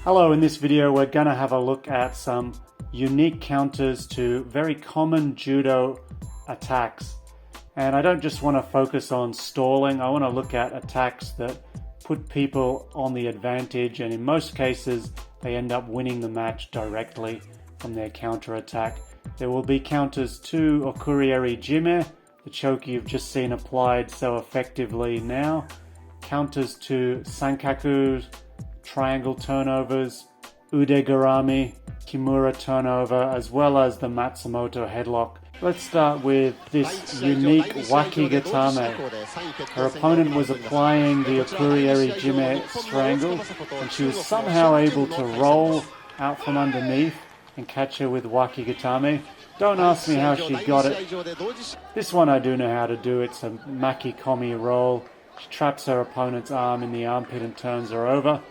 Hello, in this video we're going to have a look at some unique counters to very common judo attacks. And I don't just want to focus on stalling, I want to look at attacks that put people on the advantage, and in most cases they end up winning the match directly from their counter attack. There will be counters to okuri-eri-jime, the choke you've just seen applied so effectively now, counters to sankaku, triangle turnovers, ude-garami, kimura turnover, as well as the Matsumoto headlock. Let's start with this unique waki-gatame. Her opponent was applying the okuri-eri-jime strangle, and she was somehow able to roll out from underneath and catch her with waki-gatame. Don't ask me how she got it. This one I do know how to do. It's a makikomi roll. She traps her opponent's arm in the armpit and turns her over.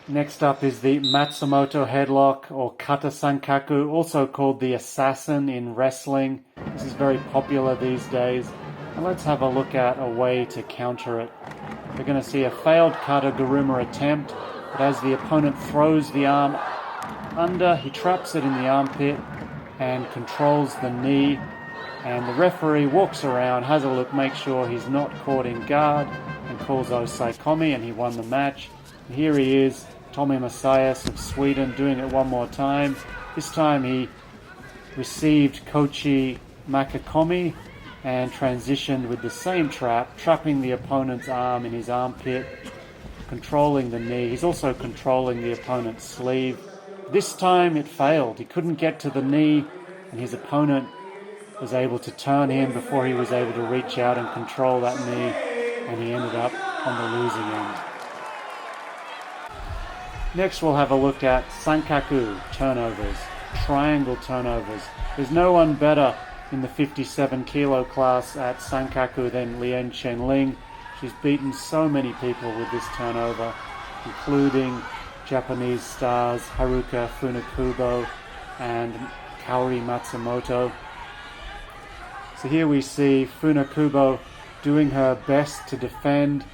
Next up is the Matsumoto headlock, or kata-sankaku, also called the assassin in wrestling. This is very popular these days. And let's have a look at a way to counter it. We're going to see a failed kata-guruma attempt, but as the opponent throws the arm under, he traps it in the armpit and controls the knee. And the referee walks around, has a look, makes sure he's not caught in guard, and calls osaikomi, and he won the match. And here he is, Tommy Messias of Sweden, doing it one more time. This time he received kochi makikomi and transitioned with the same trap, trapping the opponent's arm in his armpit, controlling the knee. He's also controlling the opponent's sleeve. This time it failed. He couldn't get to the knee, and his opponent was able to turn him before he was able to reach out and control that knee, and he ended up on the losing end. Next we'll have a look at sankaku turnovers, triangle turnovers. There's no one better in the 57 kilo class at sankaku than Lien Chen-Ling. She's beaten so many people with this turnover, including Japanese stars Haruka Funakubo and Kaori Matsumoto. So here we see Funakubo doing her best to defend,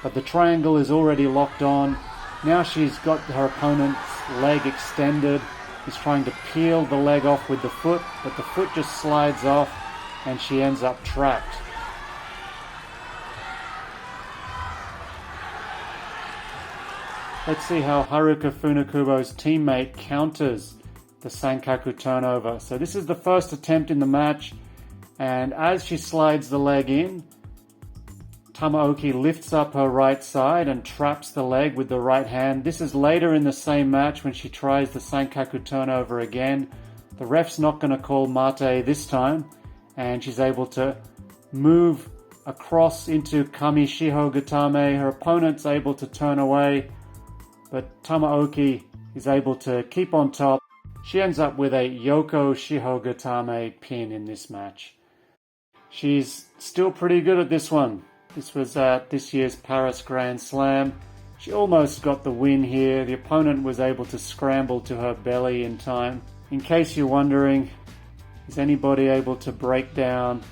but the triangle is already locked on. Now she's got her opponent's leg extended. He's trying to peel the leg off with the foot, but the foot just slides off and she ends up trapped. Let's see how Haruka Funakubo's teammate counters the sankaku turnover. So this is the first attempt in the match, and as she slides the leg in, Tamaoki lifts up her right side and traps the leg with the right hand. This is later in the same match when she tries the sankaku turnover again. The ref's not going to call mate this time, and she's able to move across into kami-shiho-gatame. Her opponent's able to turn away, but Tamaoki is able to keep on top. She ends up with a yoko-shiho-gatame pin in this match. She's still pretty good at this one. This was at this year's Paris Grand Slam. She almost got the win here. The opponent was able to scramble to her belly in time. In case you're wondering, is anybody able to break down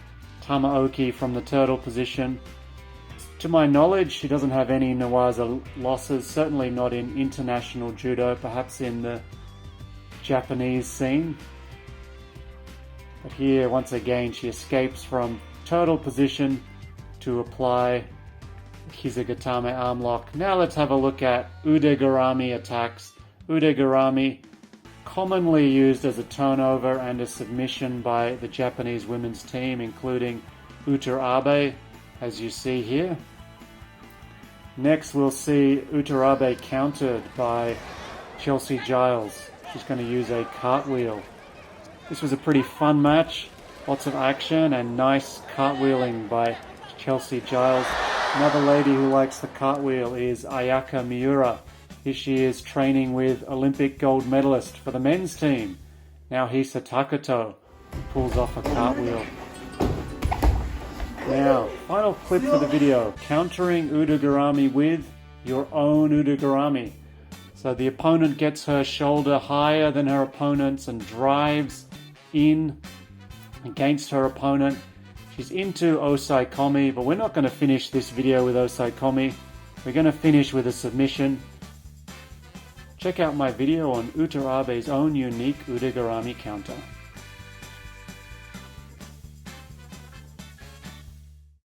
Tamaoki from the turtle position? To my knowledge, she doesn't have any Newaza losses, certainly not in international judo, perhaps in the Japanese scene. But here, once again, she escapes from turtle position to apply hiza-gatame armlock. Now let's have a look at ude-garami attacks. Ude-garami, commonly used as a turnover and a submission by the Japanese women's team, including Uta Abe, as you see here. Next we'll see Uta Abe countered by Chelsie Giles. She's going to use a cartwheel. This was a pretty fun match, lots of action and nice cartwheeling by Chelsie Giles. Another lady who likes the cartwheel is Ayaka Miura. Here she is training with Olympic gold medalist for the men's team, Naohisa Takato, who pulls off a cartwheel. Now, final clip for the video, countering ude-garami with your own ude-garami. So the opponent gets her shoulder higher than her opponent's and drives in against her opponent. She's into osaikomi, but we're not going to finish this video with osaikomi. We're going to finish with a submission. Check out my video on Uta Abe's own unique ude-garami counter.